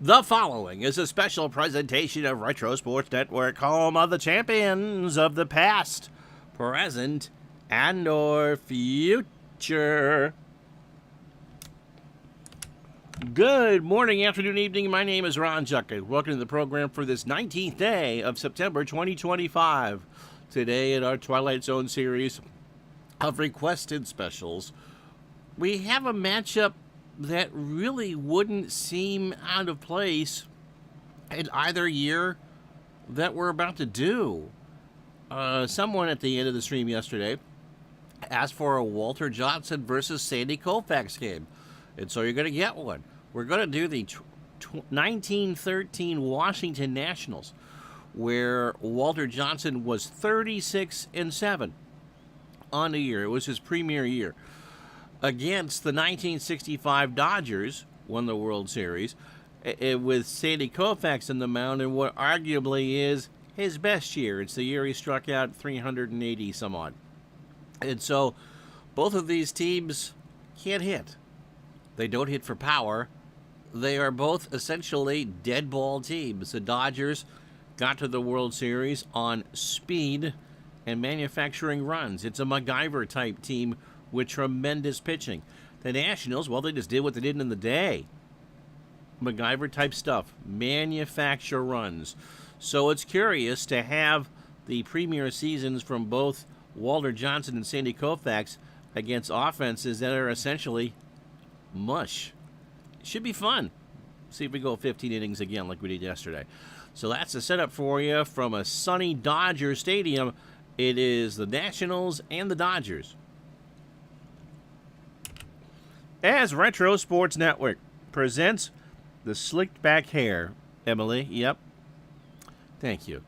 The following is a special presentation of Retro Sports Network, home of the champions of the past, present, and or future. Good morning, afternoon, evening. My name is Ron Juckett. Welcome to the program for this 19th day of September 2025. Today in our Twilight Zone series of requested specials, we have a matchup that really wouldn't seem out of place in either year that we're about to do. Someone at the end of the stream yesterday asked for a Walter Johnson versus Sandy Koufax game, and so you're going to get one. We're going to do the 1913 Washington Nationals, where Walter Johnson was 36-7 on the year. It was his premier year. Against the 1965 Dodgers, won the World Series, with Sandy Koufax in the mound in what arguably is his best year. It's the year he struck out 380 some odd. And so both of these teams can't hit. They don't hit for power. They are both essentially dead ball teams. The Dodgers got to the World Series on speed and manufacturing runs. It's a MacGyver type team with tremendous pitching. The Nationals, well, they just did what they did in the day. MacGyver type stuff. Manufacture runs. So it's curious to have the premier seasons from both Walter Johnson and Sandy Koufax against offenses that are essentially mush. Should be fun. See if we go 15 innings again like we did yesterday. So that's the setup for you from a sunny Dodger Stadium. It is the Nationals and the Dodgers. As Retro Sports Network presents the slicked back hair. Emily, yep. Thank you.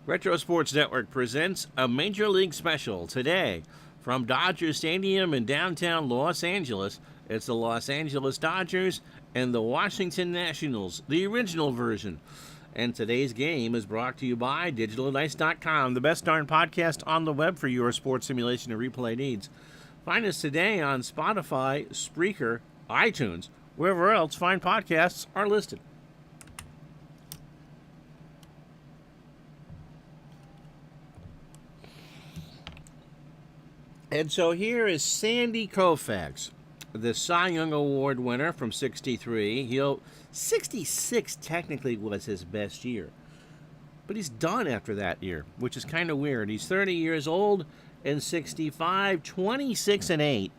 Retro Sports Network presents a Major League Special today from Dodger Stadium in downtown Los Angeles. It's the Los Angeles Dodgers and the Washington Nationals, the original version. And today's game is brought to you by DigitalDice.com, the best darn podcast on the web for your sports simulation and replay needs. Find us today on Spotify, Spreaker, iTunes, wherever else fine podcasts are listed. And so here is Sandy Koufax, the Cy Young Award winner from 63. 66 technically was his best year, but he's done after that year, which is kind of weird. He's 30 years old and 65, 26-8.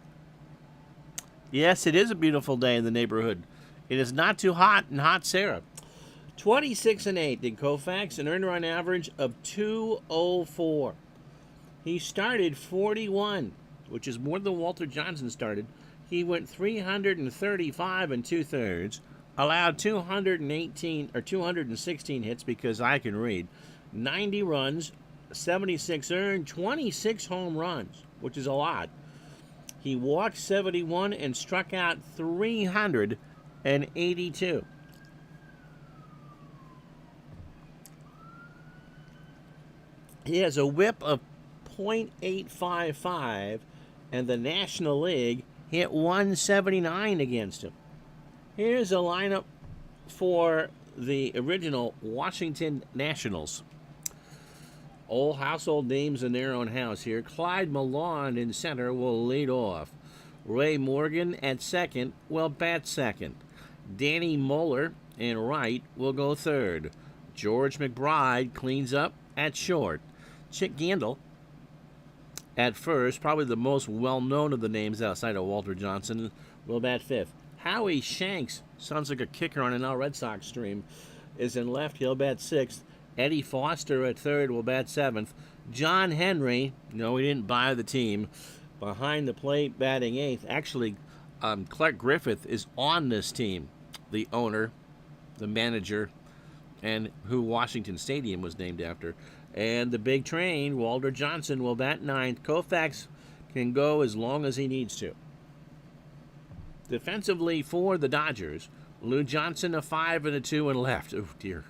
Yes, it is a beautiful day in the neighborhood. It is not too hot in Hot Sarah. 26-8 did Koufax, an earned run average of 204. He started 41, which is more than Walter Johnson started. He went 335 and 2/3, allowed 216 hits because I can read, 90 runs, 76 earned, 26 home runs, which is a lot. He walked 71 and struck out 382. He has a whip of .855, and the National League hit 179 against him. Here's a lineup for the original Washington Nationals. All household names in their own house here. Clyde Millan in center will lead off. Ray Morgan at second will bat second. Danny Moeller in right will go third. George McBride cleans up at short. Chick Gandil at first, probably the most well-known of the names outside of Walter Johnson, will bat fifth. Howie Shanks, sounds like a kicker on an L Red Sox stream, is in left. He'll bat sixth. Eddie Foster at third will bat seventh. John Henry, no, he didn't buy the team, behind the plate batting eighth. Actually, Clark Griffith is on this team, the owner, the manager, and who Washington Stadium was named after. And the big train, Walter Johnson, will bat ninth. Koufax can go as long as he needs to. Defensively for the Dodgers, Lou Johnson a 5 and a 2 and left. Oh dear.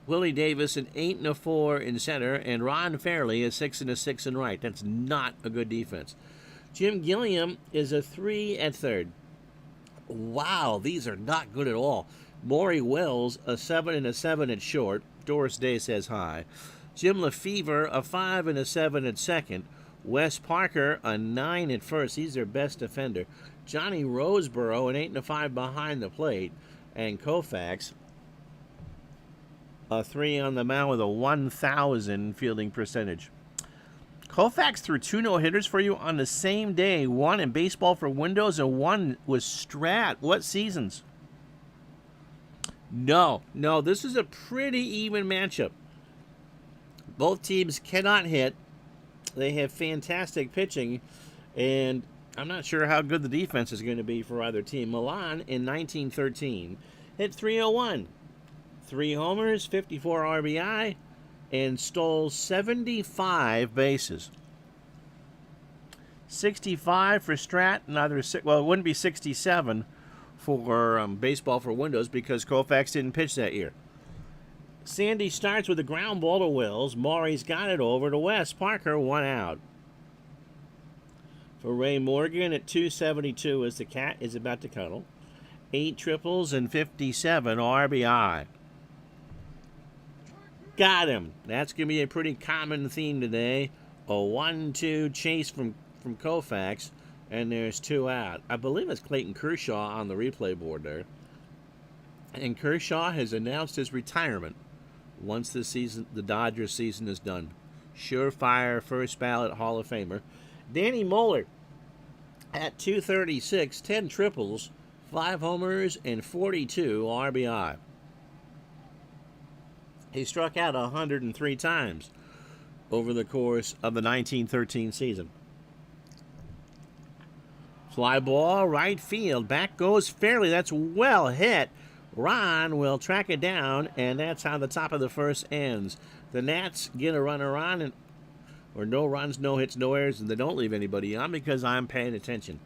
Willie Davis an 8 and a 4 in center, and Ron Fairley a 6 and a 6 in right. That's not a good defense. Jim Gilliam is a 3 at third. Wow, these are not good at all. Maury Wells, a 7 and a 7 at short. Doris Day says hi. Jim Lefevre, a 5 and a 7 at second. Wes Parker, a 9 at first. He's their best defender. Johnny Roseborough, an 8 and a 5 behind the plate. And Koufax, a 3 on the mound with a 1,000 fielding percentage. Koufax threw 2 no-hitters for you on the same day. One in Baseball for Windows and one was Strat. What seasons? No, this is a pretty even matchup. Both teams cannot hit. They have fantastic pitching, and I'm not sure how good the defense is going to be for either team. Milan in 1913 hit 301. 3 homers, 54 RBI, and stole 75 bases. 65 for Strat, it wouldn't be 67 for Baseball for Windows because Koufax didn't pitch that year. Sandy starts with a ground ball to Wills. Maury's got it over to Wes Parker, 1 out. For Ray Morgan at 272 as the cat is about to cuddle. 8 triples and 57 RBI. Got him. That's going to be a pretty common theme today. A 1-2 chase from Koufax, and there's 2 out. I believe it's Clayton Kershaw on the replay board there. And Kershaw has announced his retirement once the Dodgers season is done. Surefire first ballot Hall of Famer. Danny Moeller at 236, 10 triples, 5 homers, and 42 RBI. He struck out 103 times over the course of the 1913 season. Fly ball, right field. Back goes Fairley. That's well hit. Ron will track it down, and that's how the top of the first ends. The Nats get a runner on, or no runs, no hits, no errors, and they don't leave anybody on because I'm paying attention.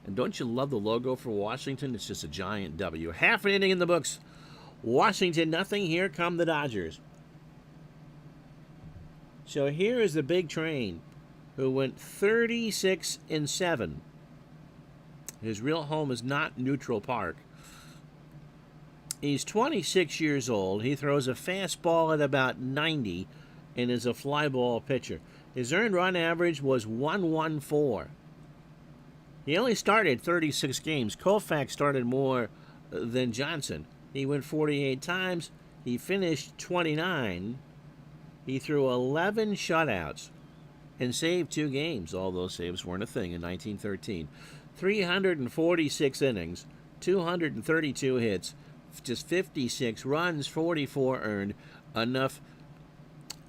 And don't you love the logo for Washington? It's just a giant W. Half an inning in the books. Washington, nothing. Here come the Dodgers. So here is the big train who went 36 and 7. His real home is not Neutral Park. He's 26 years old. He throws a fastball at about 90 and is a fly ball pitcher. His earned run average was 114. He only started 36 games. Koufax started more than Johnson. He went 48 times. He finished 29. He threw 11 shutouts and saved 2 games. All those saves weren't a thing in 1913. 346 innings, 232 hits, just 56 runs, 44 earned, enough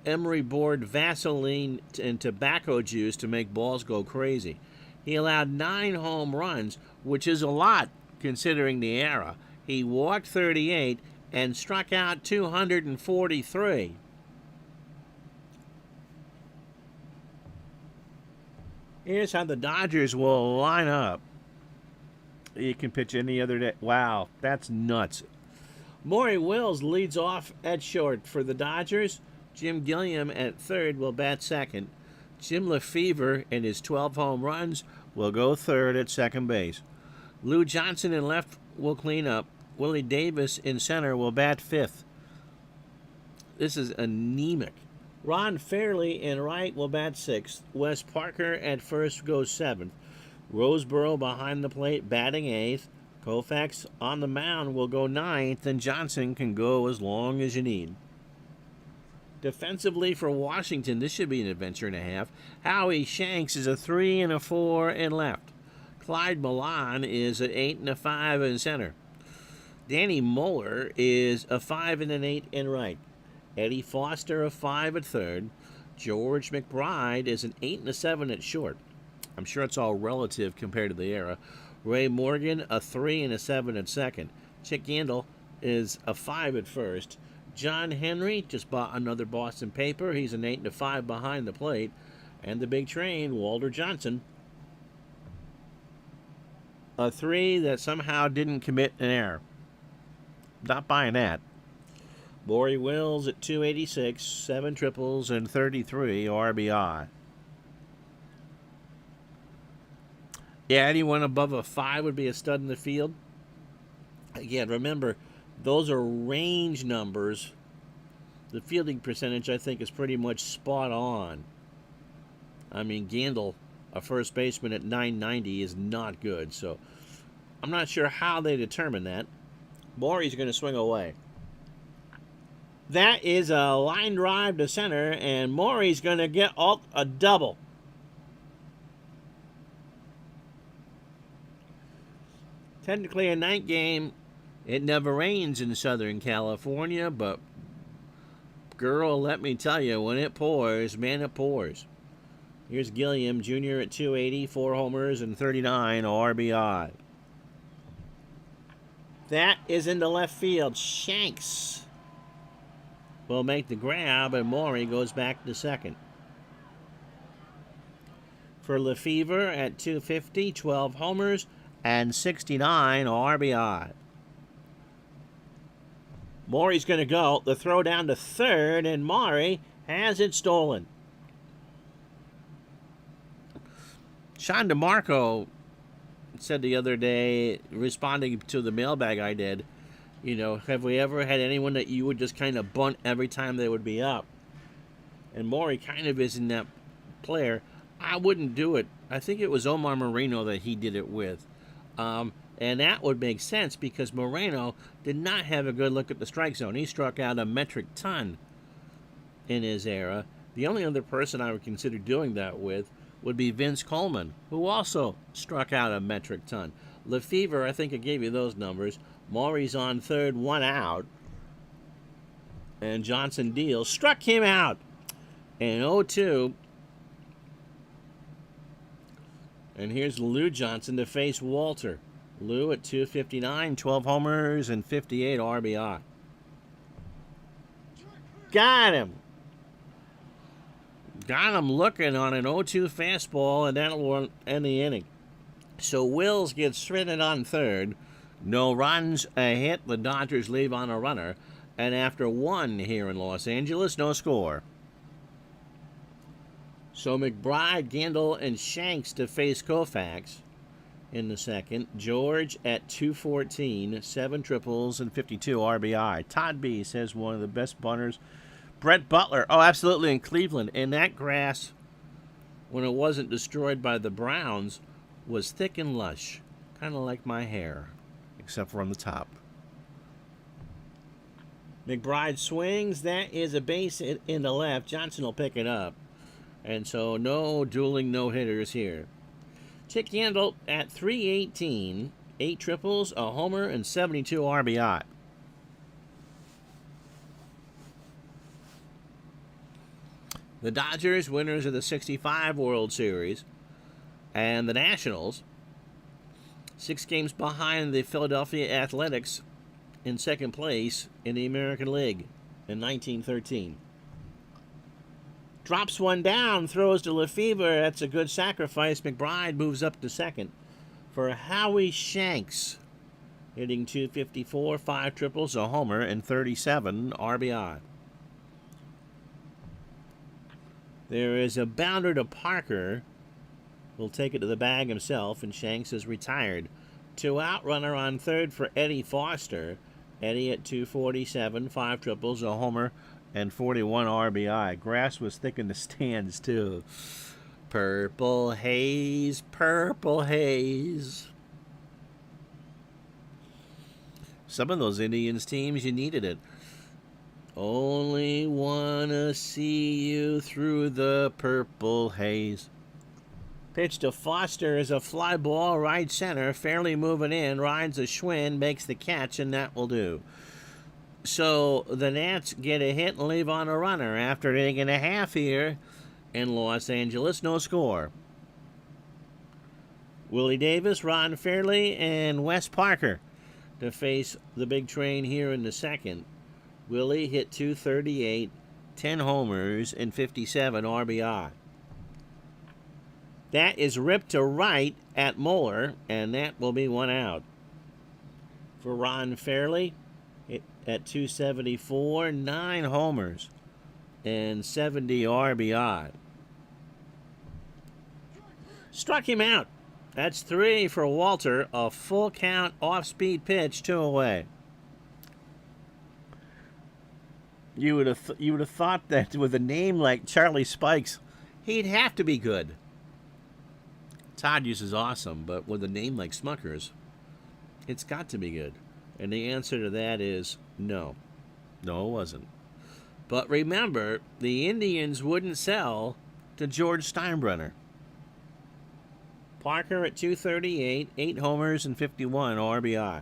emery board Vaseline and tobacco juice to make balls go crazy. He allowed 9 home runs, which is a lot considering the era. He walked 38 and struck out 243. Here's how the Dodgers will line up. You can pitch any other day. Wow, that's nuts. Maury Wills leads off at short for the Dodgers. Jim Gilliam at third will bat second. Jim Lefevre and his 12 home runs will go third at second base. Lou Johnson in left will clean up. Willie Davis in center will bat fifth. This is anemic. Ron Fairley in right will bat sixth. Wes Parker at first goes seventh. Roseborough behind the plate batting eighth. Koufax on the mound will go ninth, and Johnson can go as long as you need. Defensively for Washington, this should be an adventure and a half. Howie Shanks is a 3 and a 4 in left. Clyde Milan is an 8 and a 5 in center. Danny Moeller is a 5 and an 8 in right. Eddie Foster a 5 at third. George McBride is an 8 and a 7 at short. I'm sure it's all relative compared to the era. Ray Morgan a 3 and a 7 at second. Chick Yandel is a 5 at first. John Henry just bought another Boston paper. He's an 8 and a 5 behind the plate. And the big train, Walter Johnson, a 3 that somehow didn't commit an error. Not buying that. Maury Wills at 286, 7 triples and 33 RBI. Yeah, anyone above a 5 would be a stud in the field. Again, remember, those are range numbers. The fielding percentage, I think, is pretty much spot on. I mean, Gandil, a first baseman at 990, is not good. So I'm not sure how they determine that. Morey's going to swing away. That is a line drive to center, and Morey's going to get a double. Technically a night game. It never rains in Southern California, but girl, let me tell you, when it pours, man, it pours. Here's Gilliam Jr. at 280, 4 homers and 39 RBI. That is into left field. Shanks will make the grab, and Morey goes back to second. For Lefevre at 250, 12 homers and 69 RBI. Morey's going to go. The throw down to third, and Morey has it stolen. Sean DeMarco said the other day, responding to the mailbag I did, you know, have we ever had anyone that you would just kind of bunt every time they would be up? And Morey kind of isn't that player. I wouldn't do it. I think it was Omar Moreno that he did it with. And that would make sense because Moreno did not have a good look at the strike zone. He struck out a metric ton in his era. The only other person I would consider doing that with would be Vince Coleman, who also struck out a metric ton. Lefevre, I think I gave you those numbers. Morey's on third, 1 out. And Johnson deals. Struck him out. And 0-2. And here's Lou Johnson to face Walter. Lou at 259, 12 homers and 58 RBI. Got him. Got him looking on an 0-2 fastball, and that'll end the inning. So Wills gets threaded on third. No runs, a hit. The Dodgers leave on a runner. And after 1 here in Los Angeles, no score. So McBride, Gandil, and Shanks to face Koufax in the second. George at 214, 7 triples and 52 RBI. Todd B says one of the best bunters. Brett Butler, oh, absolutely, in Cleveland. And that grass, when it wasn't destroyed by the Browns, was thick and lush, kind of like my hair, except for on the top. McBride swings. That is a base in the left. Johnson will pick it up. And so no dueling no-hitters here. Chick Gandil at 318, 8 triples, a homer, and 72 RBI. The Dodgers, winners of the 65 World Series, and the Nationals, 6 games behind the Philadelphia Athletics in second place in the American League in 1913. Drops one down, throws to Lefevre. That's a good sacrifice. McBride moves up to second for Howie Shanks, hitting 254, 5 triples, a homer, and 37 RBI. There is a bounder to Parker. Will take it to the bag himself, and Shanks is retired. 2 out, runner on third for Eddie Foster. Eddie at 247, 5 triples, a homer, and 41 RBI. Grass was thick in the stands, too. Purple haze, purple haze. Some of those Indians teams, you needed it. Only wanna see you through the purple haze. Pitch to Foster is a fly ball right center, fairly moving in, rides a Schwinn, makes the catch, and that will do. So the Nats get a hit and leave on a runner after an inning and a half here in Los Angeles. No score. Willie Davis, Ron Fairley, and Wes Parker to face the big train here in the second. Willie hit 238, 10 homers, and 57 RBI. That is ripped to right at Mueller, and that will be 1 out. For Ron Fairley, at 274, 9 homers, and 70 RBI. Struck him out. That's 3 for Walter. A full count off-speed pitch, 2 away. You would have thought that with a name like Charlie Spikes, he'd have to be good. Todd uses awesome, but with a name like Smuckers, it's got to be good. And the answer to that is no. No, it wasn't. But remember, the Indians wouldn't sell to George Steinbrenner. Parker at 238, 8 homers and 51 RBI.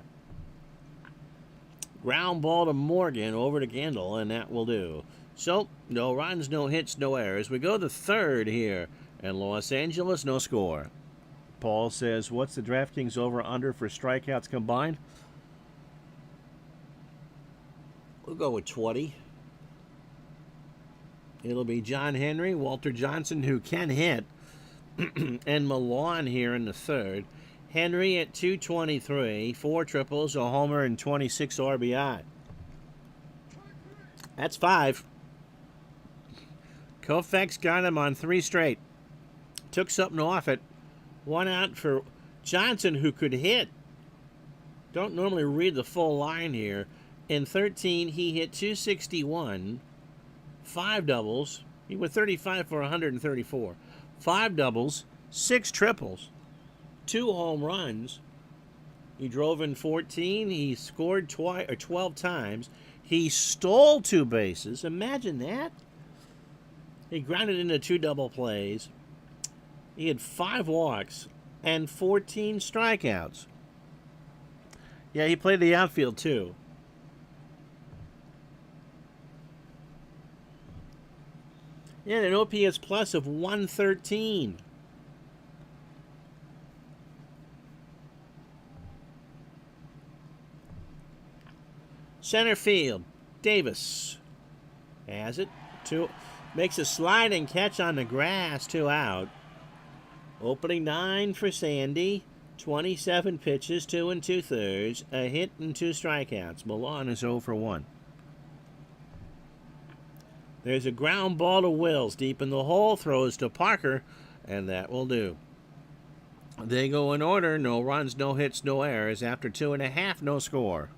Ground ball to Morgan over to Gandil, and that will do. So, no runs, no hits, no errors. We go to third here, and Los Angeles, no score. Paul says, what's the DraftKings over-under for strikeouts combined? We'll go with 20. It'll be John Henry, Walter Johnson, who can hit, and Milan here in the third. Henry at 223, 4 triples, a homer, and 26 RBI. That's 5. Koufax got him on 3 straight. Took something off it. 1 out for Johnson, who could hit. Don't normally read the full line here. In 13, he hit 261, 5 doubles. He went 35 for 134. 5 doubles, 6 triples, 2 home runs. He drove in 14. He scored 12 times. He stole 2 bases. Imagine that. He grounded into 2 double plays. He had 5 walks and 14 strikeouts. Yeah, he played the outfield too. Yeah, an OPS plus of 113. Center field, Davis has it. 2, makes a sliding catch on the grass, 2 out. Opening 9 for Sandy. 27 pitches, 2 2/3, a hit and 2 strikeouts. Milan is 0 for 1. There's a ground ball to Wills deep in the hole, throws to Parker, and that will do. They go in order, no runs, no hits, no errors. After 2.5, no score.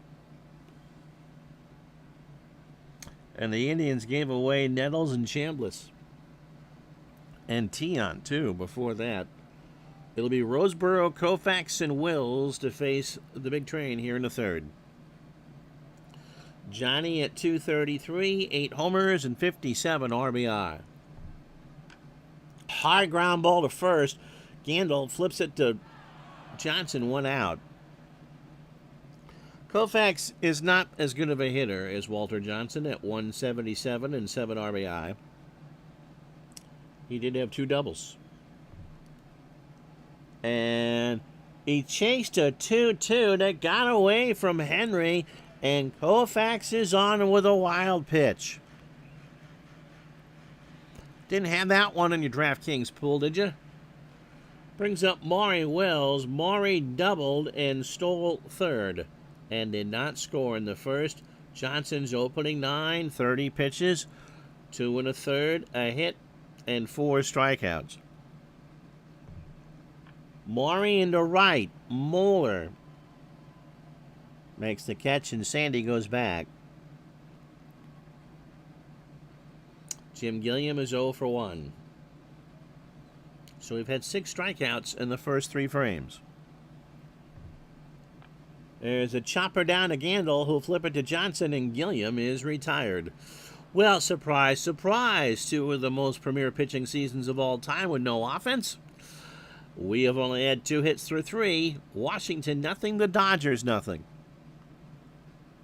And the Indians gave away Nettles and Chambliss. And Tion, too, before that. It'll be Roseboro, Koufax, and Wills to face the big train here in the third. Johnny at 233, 8 homers and 57 RBI. High ground ball to first. Gandil flips it to Johnson, 1 out. Koufax is not as good of a hitter as Walter Johnson at 177 and 7 RBI. He did have 2 doubles. And he chased a 2-2 that got away from Henry. And Koufax is on with a wild pitch. Didn't have that one in your DraftKings pool, did you? Brings up Maury Wells. Maury doubled and stole third and did not score in the first. Johnson's opening 9, 30 pitches, 2 1/3, a hit, and 4 strikeouts. Maury into right. Moeller makes the catch, and Sandy goes back. Jim Gilliam is 0 for 1. So we've had 6 strikeouts in the first 3 frames. There's a chopper down to Gandil, who'll flip it to Johnson, and Gilliam is retired. Well, surprise, surprise, 2 of the most premier pitching seasons of all time with no offense. We have only had 2 hits through 3. Washington nothing, the Dodgers nothing.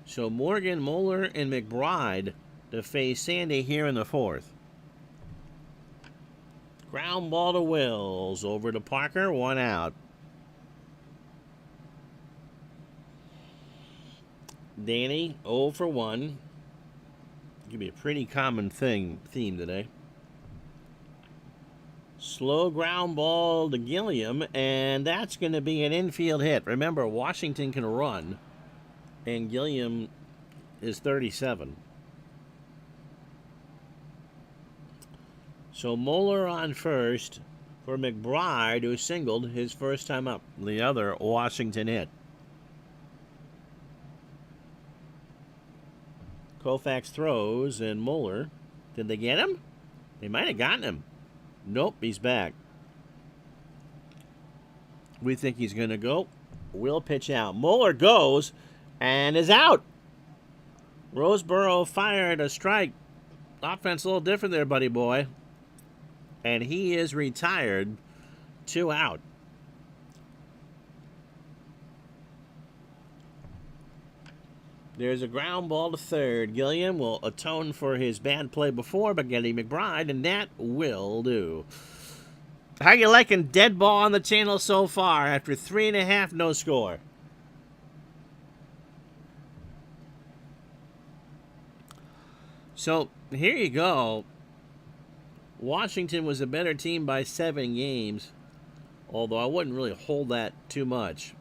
So Morgan, Moeller, and McBride to face Sandy here in the fourth. Ground ball to Wills. Over to Parker, 1 out. Danny, 0 for 1. Could be a pretty common theme today. Slow ground ball to Gilliam, and that's going to be an infield hit. Remember, Washington can run, and Gilliam is 37. So Moeller on first, for McBride, who singled his first time up. The other Washington hit. Koufax throws, and Mueller. Did they get him? They might have gotten him. Nope, he's back. We think he's going to go. Will pitch out. Mueller goes and is out. Roseboro fired a strike. Offense a little different there, buddy boy. And he is retired. 2 out. There's a ground ball to third. Gilliam will atone for his bad play before by getting McBride, and that will do. How you liking Dead Ball on the channel so far after 3.5 no score? So, here you go. Washington was a better team by 7 games, although I wouldn't really hold that too much.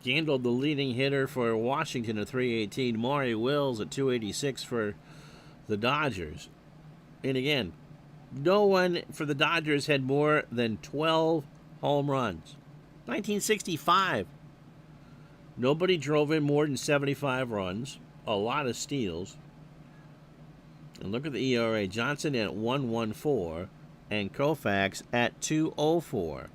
Gandil, the leading hitter for Washington at 318. Maury Wills at 286 for the Dodgers. And again, no one for the Dodgers had more than 12 home runs. 1965. Nobody drove in more than 75 runs. A lot of steals. And look at the ERA. Johnson at 1.14 and Koufax at 2.04.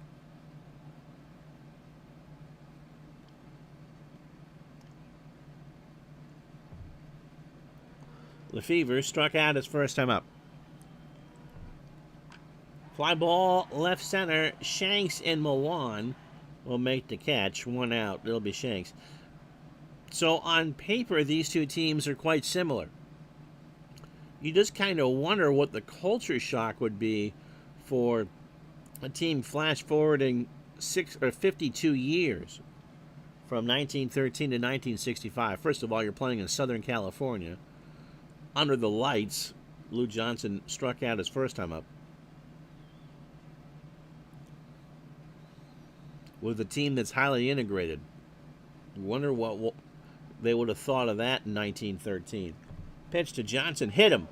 Lefevre struck out his first time up. Fly ball left center. Shanks and Milan will make the catch. 1 out. It'll be Shanks. So on paper, these two teams are quite similar. You just kind of wonder what the culture shock would be for a team flash forwarding 52 years from 1913 to 1965. First of all, you're playing in Southern California. Under the lights, Lou Johnson struck out his first time up. With a team that's highly integrated. Wonder what they would have thought of that in 1913. Pitch to Johnson, hit him.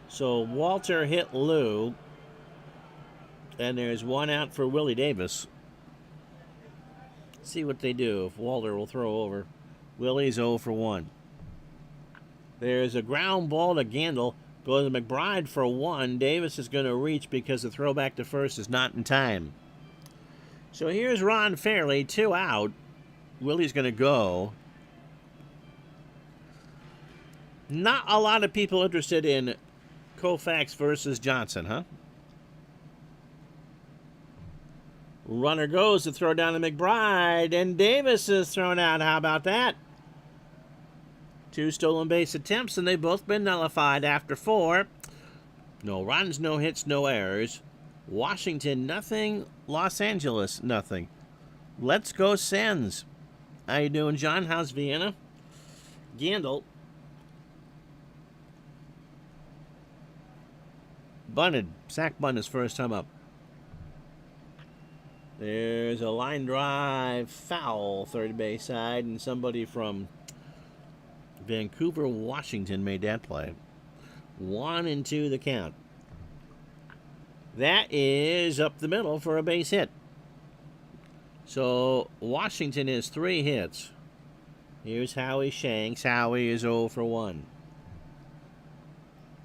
So Walter hit Lou, and there's 1 out for Willie Davis. See what they do if Walter will throw over. Willie's 0 for 1. There's a ground ball to Gandil. Goes to McBride for 1. Davis is going to reach because the throw back to first is not in time. So here's Ron Fairley, 2 out. Willie's going to go. Not a lot of people interested in Koufax versus Johnson, huh? Runner goes to throw down to McBride, and Davis is thrown out. How about that? 2 stolen base attempts, and they've both been nullified after 4. No runs, no hits, no errors. Washington, nothing. Los Angeles, nothing. Let's go Sens. How you doing, John? How's Vienna? Gandil. Bunted. Sack bunt his first time up. There's a line drive foul, third base side, and somebody from Vancouver, Washington made that play. 1-2 the count. That is up the middle for a base hit. So Washington is 3 hits. Here's Howie Shanks. Howie is 0 for 1.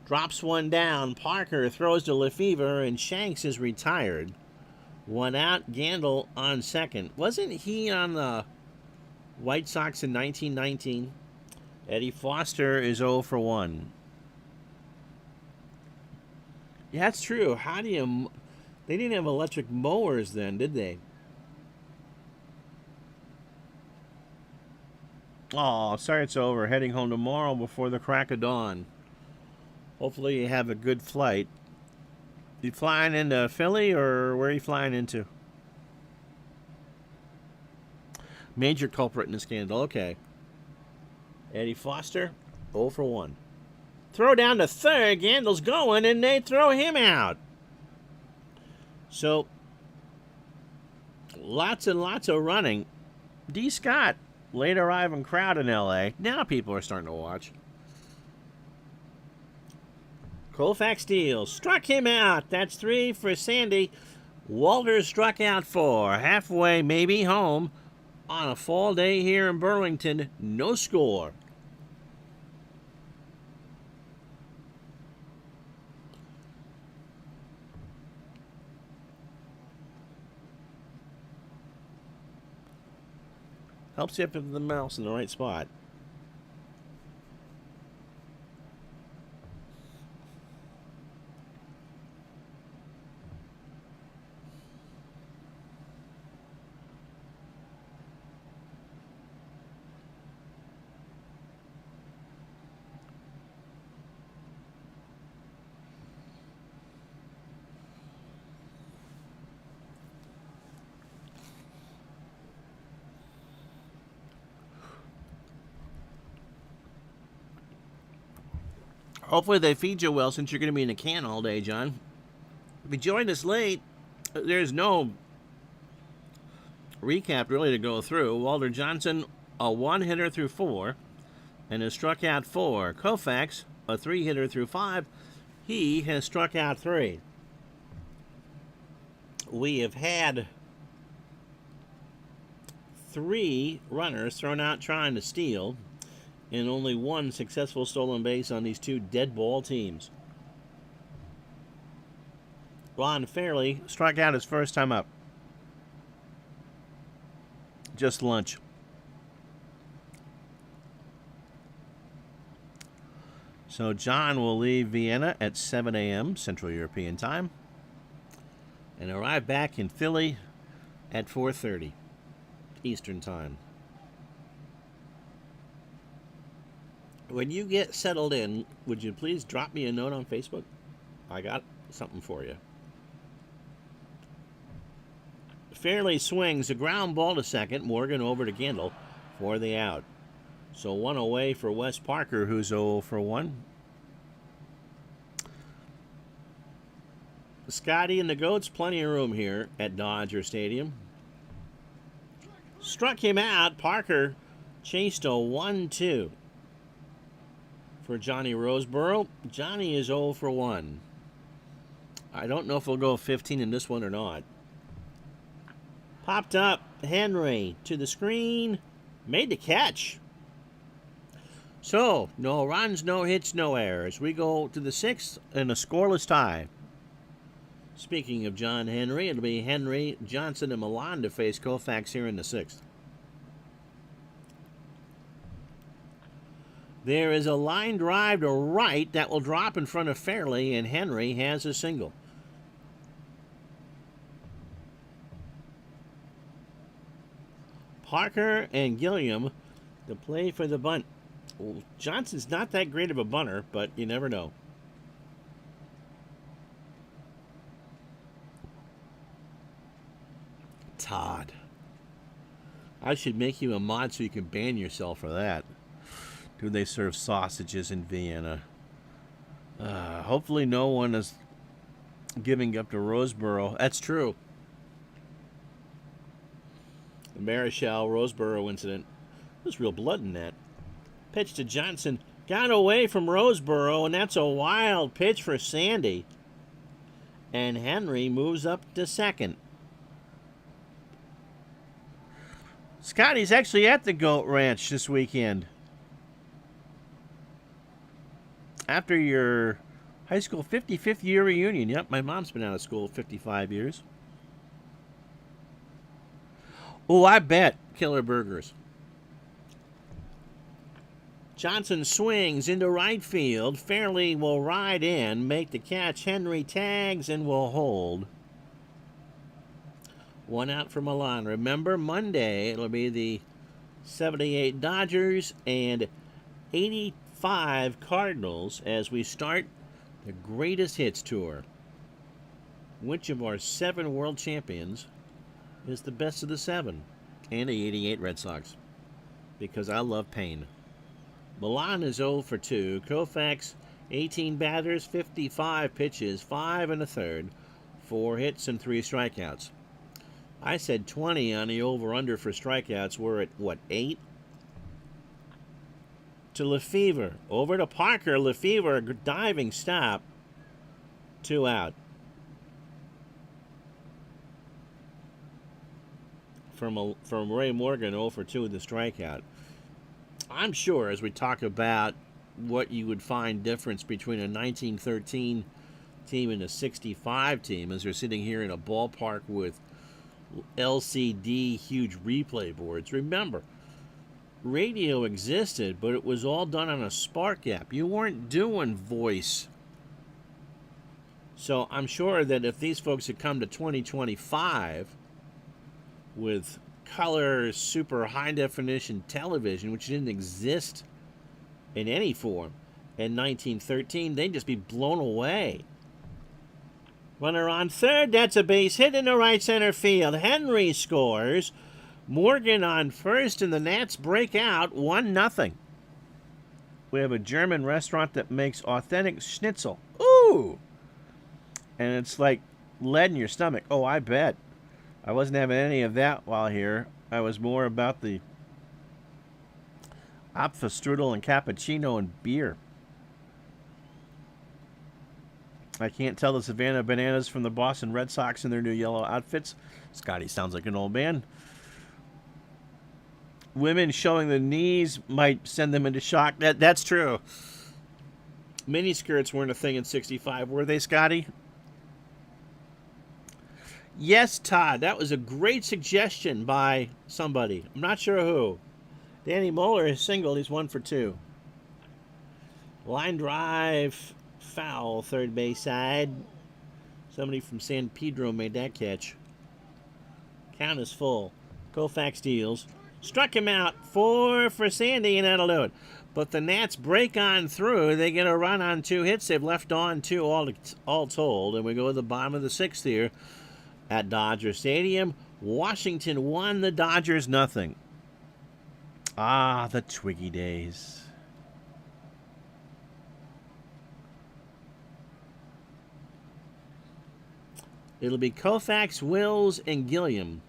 Drops 1 down. Parker throws to Lefevre, and Shanks is retired. 1 out. Gandil on second. Wasn't he on the White Sox in 1919? Eddie Foster is 0 for 1. Yeah, that's true. How do you... They didn't have electric mowers then, did they? Oh, sorry it's over. Heading home tomorrow before the crack of dawn. Hopefully you have a good flight. You flying into Philly, or where are you flying into? Major culprit in the scandal. Okay. Eddie Foster, 0 for 1. Throw down to third. Gandil's going, and they throw him out. So, lots and lots of running. D. Scott, late arriving crowd in L.A. Now people are starting to watch. Koufax steals. Struck him out. That's 3 for Sandy. Walter struck out 4. Halfway, maybe home. On a fall day here in Burlington. No score. Helps you put the mouse in the right spot. Hopefully they feed you well since you're going to be in a can all day, John. If you joined us late, there's no recap really to go through. Walter Johnson, a 1-hitter through 4, and has struck out 4. Koufax, a 3-hitter through 5. He has struck out 3. We have had 3 runners thrown out trying to steal, and only 1 successful stolen base on these 2 dead ball teams. Ron Fairley struck out his first time up. Just lunch. So John will leave Vienna at 7 a.m. Central European Time and arrive back in Philly at 4:30 Eastern Time. When you get settled in, would you please drop me a note on Facebook? I got something for you. Fairley swings a ground ball to second. Morgan over to Gendel for the out. So 1 away for Wes Parker, who's 0 for 1. Scotty and the Goats, plenty of room here at Dodger Stadium. Struck him out. Parker chased a 1-2. For Johnny Roseboro. Johnny is 0 for 1. I don't know if he'll go 15 in this one or not. Popped up. Henry to the screen. Made the catch. So, no runs, no hits, no errors. We go to the 6th in a scoreless tie. Speaking of John Henry, it'll be Henry, Johnson, and Milan to face Koufax here in the 6th. There is a line drive to right that will drop in front of Fairley, and Henry has a single. Parker and Gilliam to play for the bunt. Well, Johnson's not that great of a bunter, but you never know. Todd. I should make you a mod so you can ban yourself for that. Do they serve sausages in Vienna? Hopefully no one is giving up to Roseboro. That's true. The Marichal-Roseboro incident. There's real blood in that. Pitch to Johnson. Got away from Roseboro, and that's a wild pitch for Sandy. And Henry moves up to second. Scotty's actually at the Goat Ranch this weekend. After your high school 55th year reunion. Yep, my mom's been out of school 55 years. Oh, I bet killer burgers. Johnson swings into right field. Fairley will ride in, make the catch. Henry tags and will hold. 1 out for Milan. Remember, Monday it'll be the 78 Dodgers and 85 Cardinals as we start the Greatest Hits Tour. Which of our 7 world champions is the best of the 7? And the 88 Red Sox. Because I love pain. Milan is 0 for 2. Koufax, 18 batters, 55 pitches, 5 1/3, 4 hits and 3 strikeouts. I said 20 on the over-under for strikeouts. We're at, what, 8? To Lefevre. Over to Parker. Lefevre, diving stop. 2 out. From Ray Morgan, 0 for 2 with the strikeout. I'm sure as we talk about what you would find difference between a 1913 team and a 65 team, as they're sitting here in a ballpark with LCD huge replay boards. Remember, radio existed, but it was all done on a spark gap. You weren't doing voice. So I'm sure that if these folks had come to 2025 with color, super high definition television, which didn't exist in any form in 1913, they'd just be blown away. Runner on third, that's a base hit in the right center field. Henry scores. Morgan on first, and the Nats break out 1-0. We have a German restaurant that makes authentic schnitzel. Ooh! And it's like lead in your stomach. Oh, I bet. I wasn't having any of that while here. I was more about the Apfelstrudel and cappuccino and beer. I can't tell the Savannah Bananas from the Boston Red Sox in their new yellow outfits. Scotty sounds like an old man. Women showing the knees might send them into shock. That's true. Miniskirts weren't a thing in 65, were they, Scotty? Yes, Todd. That was a great suggestion by somebody. I'm not sure who. Danny Moeller is single. He's 1 for 2. Line drive, foul, third base side. Somebody from San Pedro made that catch. Count is full. Koufax deals. Struck him out. 4 for Sandy, and that'll do it. But the Nats break on through. They get a run on 2 hits. They've left on 2 all told. And we go to the bottom of the 6th here at Dodger Stadium. Washington 1, the Dodgers 0. Ah, the Twiggy days. It'll be Koufax, Wills, and Gilliam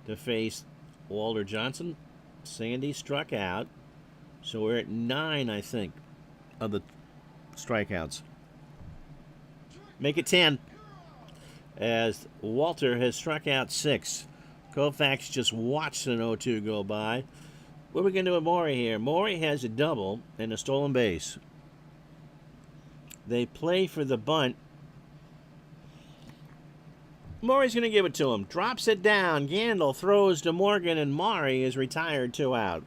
to face Walter Johnson. Sandy struck out. So we're at 9, I think, of the strikeouts. Make it 10. As Walter has struck out 6. Koufax just watched an 0-2 go by. What are we going to do with Maury here? Maury has a double and a stolen base. They play for the bunt. Maury's going to give it to him. Drops it down. Gandil throws to Morgan, and Maury is retired 2 out.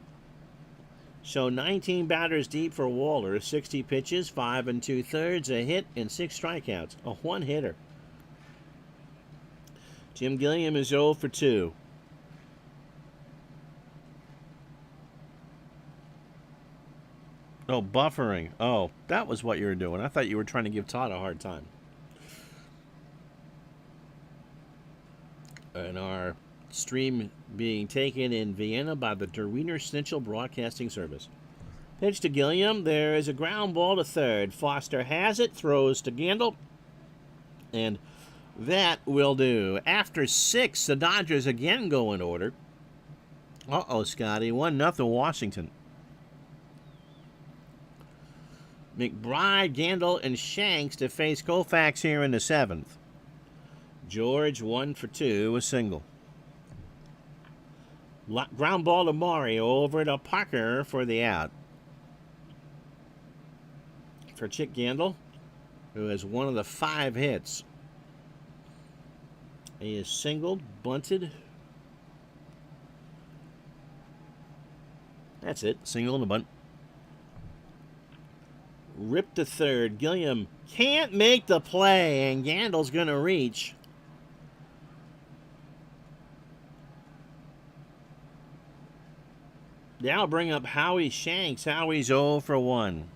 So 19 batters deep for Walter. 60 pitches, 5 2/3, a hit, and 6 strikeouts. A one-hitter. Jim Gilliam is 0 for 2. Oh, buffering. Oh, that was what you were doing. I thought you were trying to give Todd a hard time. And our stream being taken in Vienna by the Der Wiener Schnitzel Broadcasting Service. Pitch to Gilliam. There is a ground ball to third. Foster has it. Throws to Gandil. And that will do. After 6, the Dodgers again go in order. Uh-oh, Scotty. 1-0 Washington. McBride, Gandil, and Shanks to face Koufax here in the 7th. George 1 for 2, a single. Ground ball to Mario, over to Parker for the out. For Chick Gandil, who has one of the 5 hits. He is singled, bunted. That's it, single and a bunt. Ripped to third. Gilliam can't make the play, and Gandil's going to reach. Now bring up Howie Shanks. Howie's 0 for 1.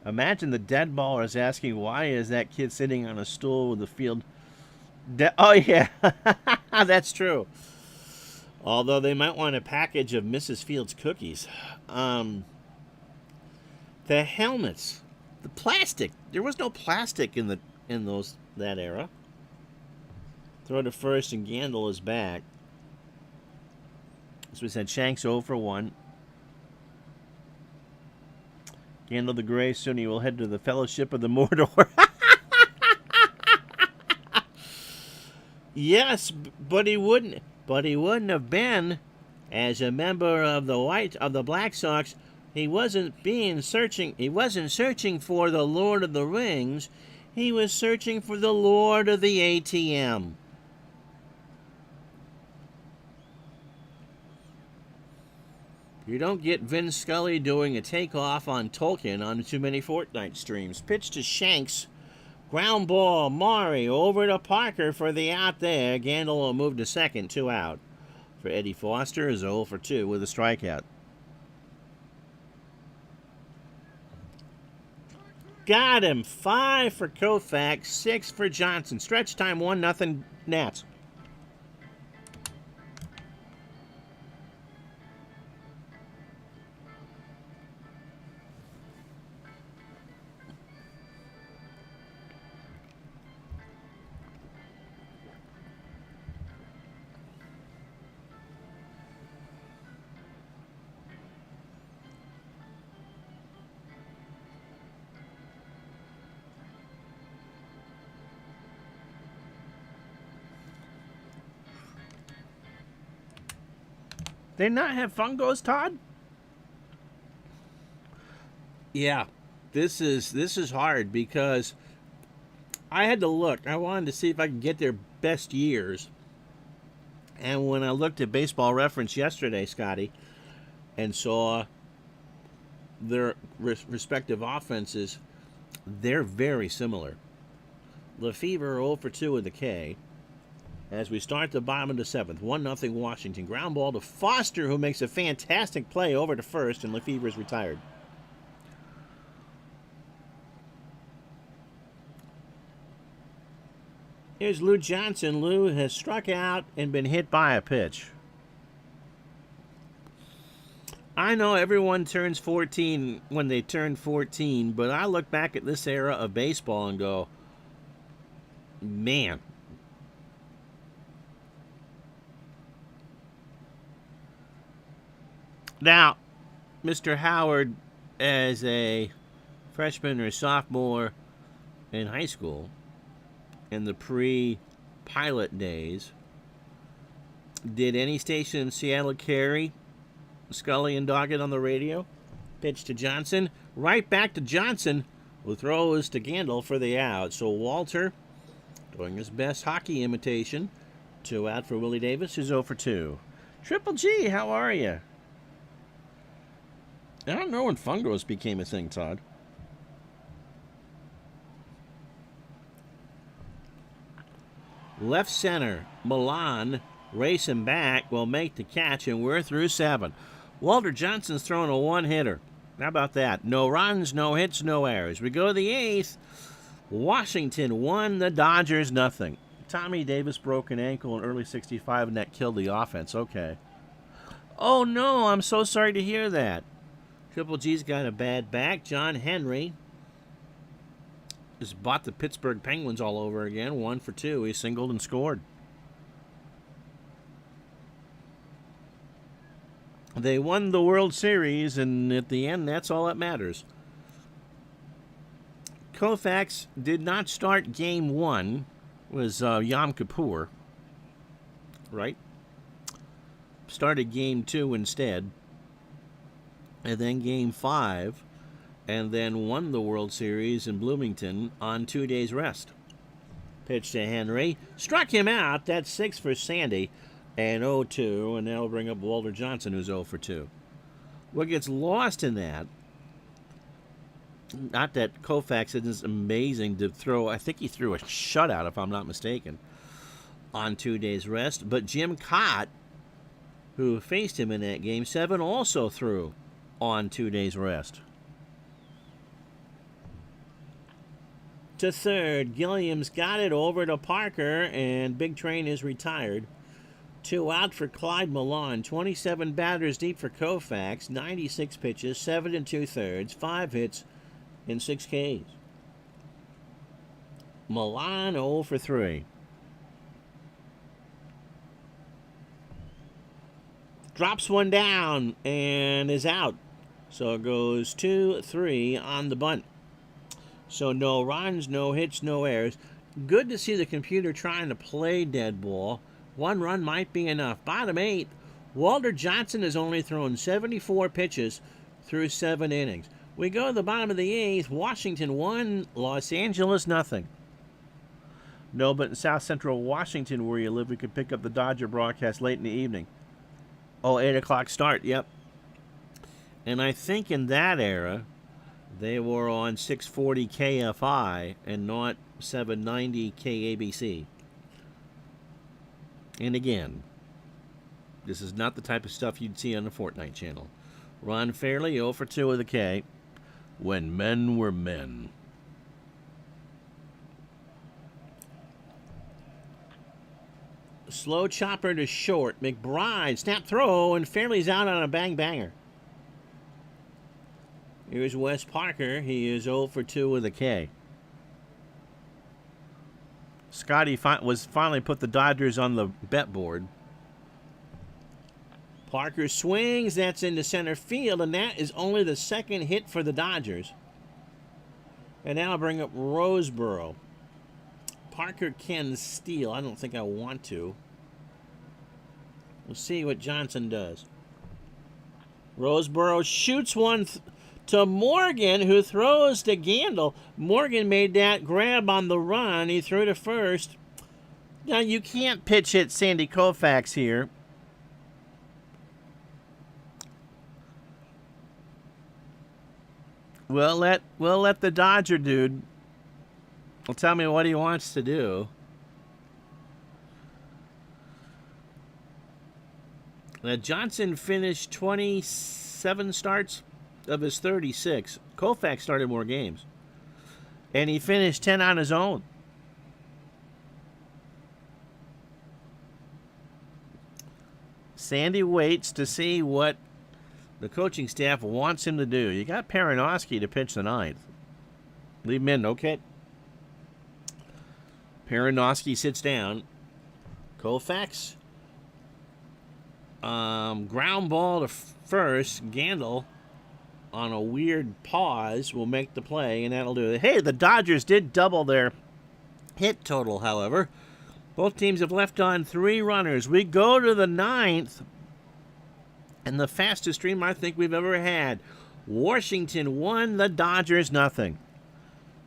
Imagine the dead baller is asking, why is that kid sitting on a stool with the field? Oh, yeah. That's true. Although they might want a package of Mrs. Fields cookies. The helmets. The plastic. There was no plastic in that era. Throw to first, and Gandil is back. As we said, Shanks 0 for 1. Gandil the Gray, soon he will head to the Fellowship of the Mordor. Yes, but he wouldn't. But he wouldn't have been as a member of the Black Sox. He wasn't being searching. He wasn't searching for the Lord of the Rings. He was searching for the Lord of the ATM. You don't get Vin Scully doing a takeoff on Tolkien on too many Fortnite streams. Pitch to Shanks. Ground ball, Maury over to Parker for the out there. Gandil will move to second, 2 out. For Eddie Foster is 0 for 2 with a strikeout. Got him. 5 for Koufax, 6 for Johnson. Stretch time 1-0 Nats. They not have fungos, Todd? Yeah, this is hard because I had to look. I wanted to see if I could get their best years. And when I looked at Baseball Reference yesterday, Scotty, and saw their respective offenses, they're very similar. Lefevre 0 for 2 with the K. As we start the bottom of the 7th, 1-0 Washington. Ground ball to Foster, who makes a fantastic play over to first, and Lefevre's retired. Here's Lou Johnson. Lou has struck out and been hit by a pitch. I know everyone turns 14 when they turn 14, but I look back at this era of baseball and go, man. Now, Mr. Howard, as a freshman or sophomore in high school, in the pre-pilot days, did any station in Seattle carry Scully and Doggett on the radio? Pitch to Johnson. Right back to Johnson, who throws to Gandil for the out. So Walter, doing his best hockey imitation. 2 out for Willie Davis, who's 0 for 2. Triple G, how are you? I don't know when fungos became a thing, Todd. Left center, Milan, racing back, will make the catch, and we're through 7. Walter Johnson's throwing a one-hitter. How about that? No runs, no hits, no errors. We go to the 8th. Washington 1, the Dodgers 0. Tommy Davis broke an ankle in early 65, and that killed the offense. Okay. Oh, no, I'm so sorry to hear that. Triple G's got a bad back. John Henry just bought the Pittsburgh Penguins all over again. 1 for 2. He singled and scored. They won the World Series, and at the end, that's all that matters. Koufax did not start Game 1. It was Yom Kippur, right? Started Game 2 instead. And then Game 5, and then won the World Series in Bloomington on 2 days rest. Pitch to Henry. Struck him out. That's 6 for Sandy. And 0-2, and that'll bring up Walter Johnson, who's 0 for 2. What gets lost in that, not that Koufax isn't amazing to throw, I think he threw a shutout, if I'm not mistaken, on 2 days rest, but Jim Cott, who faced him in that Game 7, also threw on 2 days rest. To third, Gilliam's got it over to Parker, and Big Train is retired. 2 out for Clyde Milan. 27 batters deep for Koufax. 96 pitches, 7 2/3, 5 hits, and 6 Ks. Milan 0 for 3. Drops one down and is out. So it goes 2-3 on the bunt. So no runs, no hits, no errors. Good to see the computer trying to play dead ball. 1 run might be enough. Bottom 8, Walter Johnson has only thrown 74 pitches through 7 innings. We go to the bottom of the 8th. Washington 1, Los Angeles nothing. No, but in South Central Washington, where you live, we could pick up the Dodger broadcast late in the evening. Oh, 8 o'clock start, yep. And I think in that era, they were on 640 KFI and not 790 KABC. And again, this is not the type of stuff you'd see on the Fortnite channel. Ron Fairley, 0 for 2 with a K. When men were men. Slow chopper to short. McBride, snap throw, and Fairley's out on a bang-banger. Here's Wes Parker. He is 0 for 2 with a K. Scotty was finally put the Dodgers on the bet board. Parker swings. That's into center field, and that is only the second hit for the Dodgers. And now I'll bring up Roseboro. Parker can steal. I don't think I want to. We'll see what Johnson does. Roseboro shoots one to Morgan, who throws to Gandil. Morgan made that grab on the run. He threw to first. Now, you can't pitch hit Sandy Koufax here. We'll let the Dodger dude tell me what he wants to do. Johnson finished 27 starts of his 36. Koufax started more games. And he finished 10 on his own. Sandy waits to see what the coaching staff wants him to do. You got Perinoski to pitch the 9th. Leave him in, okay? Perinoski sits down. Koufax. Ground ball to first. Gandil on a weird pause will make the play, and that'll do it. Hey, the Dodgers did double their hit total, however. Both teams have left on 3 runners. We go to the 9th, and the fastest stream I think we've ever had. Washington 1, the Dodgers nothing.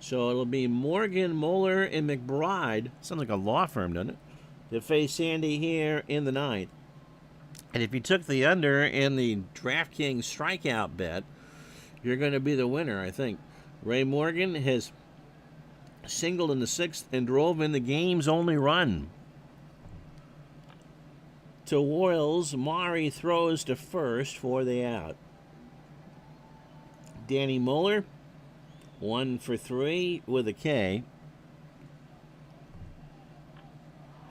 So it'll be Morgan, Moeller, and McBride. Sounds like a law firm, doesn't it? To face Sandy here in the 9th. And if you took the under in the DraftKings strikeout bet, you're going to be the winner, I think. Ray Morgan has singled in the 6th and drove in the game's only run. To Royals, Maury throws to first for the out. Danny Moeller, 1 for 3 with a K.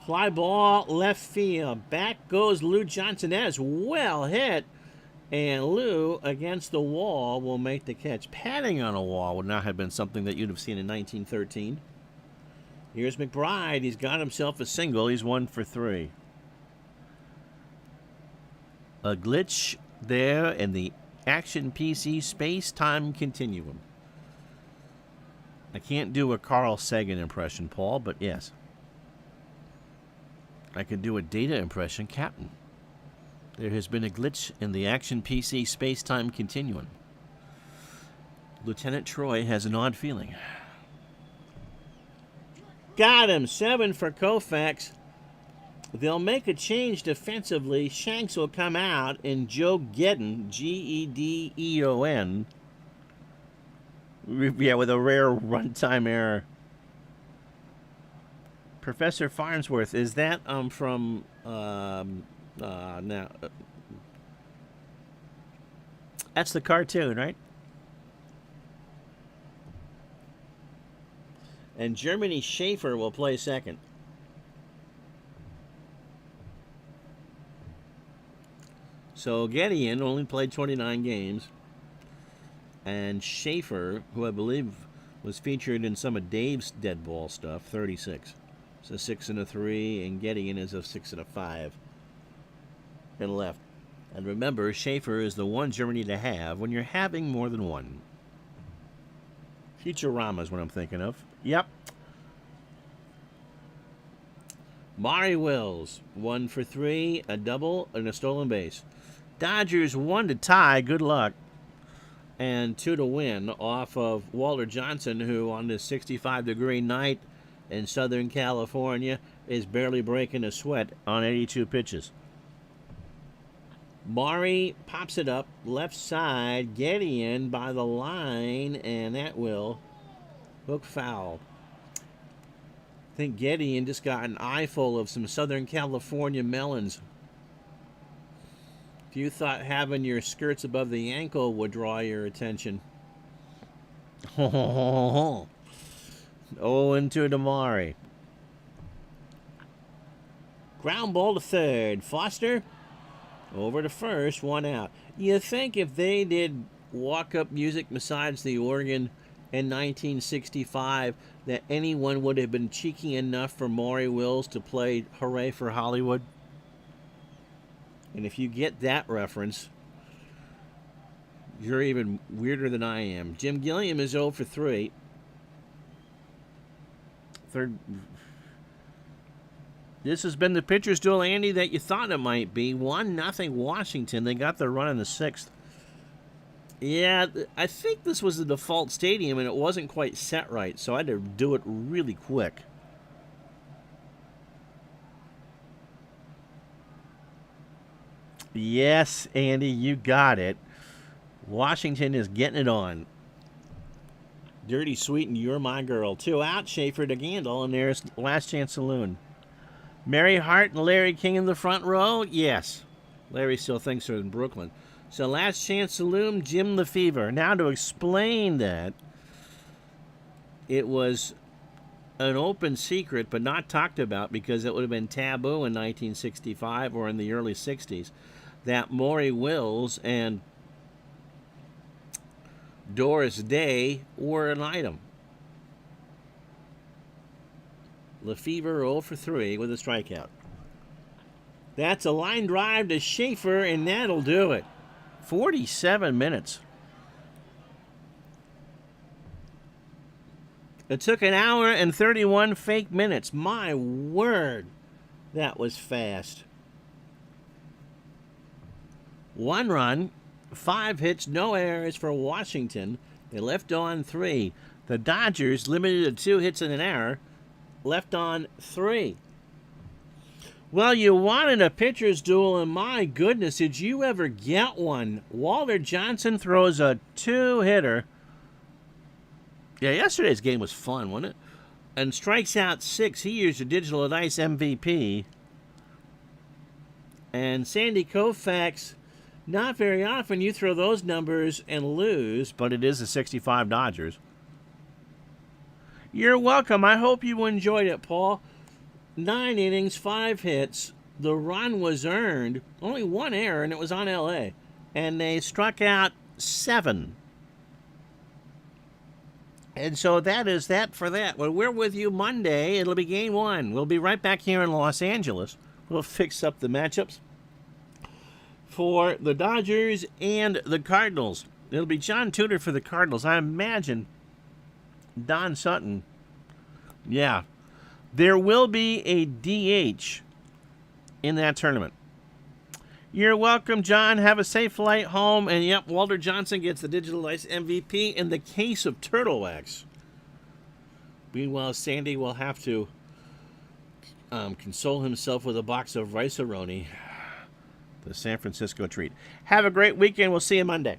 Fly ball left field. Back goes Lou Johnson. That is well hit. And Lou, against the wall, will make the catch. Padding on a wall would not have been something that you'd have seen in 1913. Here's McBride. He's got himself a single. He's 1 for 3. A glitch there in the Action PC space-time continuum. I can't do a Carl Sagan impression, Paul, but yes. I can do a data impression, Captain. There has been a glitch in the Action PC space-time continuum. Lieutenant Troy has an odd feeling. Got him. 7 for Koufax. They'll make a change defensively. Shanks will come out, and Joe Gedden, Gedeon, with a rare runtime error. Professor Farnsworth, is that from now? That's the cartoon, right? And Germany Schaefer will play second. So Gedeon only played 29 games. And Schaefer, who I believe was featured in some of Dave's dead ball stuff, 36. So 6 and a 3, and Gedeon is a 6 and a 5. And left. And remember, Schaefer is the one Germany to have when you're having more than one. Futurama is what I'm thinking of. Yep. Maury Wills, 1 for 3, a double, and a stolen base. Dodgers 1 to tie, good luck. And 2 to win off of Walter Johnson, who on this 65-degree night in Southern California is barely breaking a sweat on 82 pitches. Maury pops it up, left side, Getty in by the line, and that will hook foul. I think Gideon just got an eyeful of some Southern California melons. If you thought having your skirts above the ankle would draw your attention. 0-2 to Maury. Ground ball to third. Foster over to first, 1 out. You think if they did walk-up music besides the organ in 1965 that anyone would have been cheeky enough for Maury Wills to play Hooray for Hollywood? And if you get that reference, you're even weirder than I am. Jim Gilliam is 0 for 3. Third. This has been the pitcher's duel, Andy, that you thought it might be. 1-0 Washington. They got their run in the 6th. Yeah, I think this was the default stadium, and it wasn't quite set right, so I had to do it really quick. Yes, Andy, you got it. Washington is getting it on. Dirty Sweet and You're My Girl. 2 out, Schaefer to Gandil, and there's Last Chance Saloon. Mary Hart and Larry King in the front row? Yes. Larry still thinks they're in Brooklyn. So Last Chance Saloon, Jim the Fever. Now to explain that, it was an open secret but not talked about because it would have been taboo in 1965 or in the early 60s that Maury Wills and Doris Day were an item. Lefevre 0 for 3 with a strikeout. That's a line drive to Schaefer, and that'll do it. 47 minutes. It took an hour and 31 fake minutes. My word, that was fast. 1 run, 5 hits, no errors for Washington. They left on 3. The Dodgers, limited to 2 hits and an error, left on 3. Well, you wanted a pitcher's duel, and my goodness, did you ever get one? Walter Johnson throws a 2-hitter. Yeah, yesterday's game was fun, wasn't it? And strikes out 6. He used a Digital Dice MVP. And Sandy Koufax, not very often you throw those numbers and lose, but it is the 65 Dodgers. You're welcome. I hope you enjoyed it, Paul. 9 innings, 5 hits. The run was earned. Only 1 error, and it was on L.A. And they struck out 7. And so that is that for that. When we're with you Monday, it'll be Game 1. We'll be right back here in Los Angeles. We'll fix up the matchups for the Dodgers and the Cardinals. It'll be John Tudor for the Cardinals. I imagine Don Sutton. Yeah. There will be a DH in that tournament. You're welcome, John. Have a safe flight home. And, yep, Walter Johnson gets the Digital Dice MVP in the case of Turtle Wax. Meanwhile, Sandy will have to console himself with a box of Rice-A-Roni, the San Francisco treat. Have a great weekend. We'll see you Monday.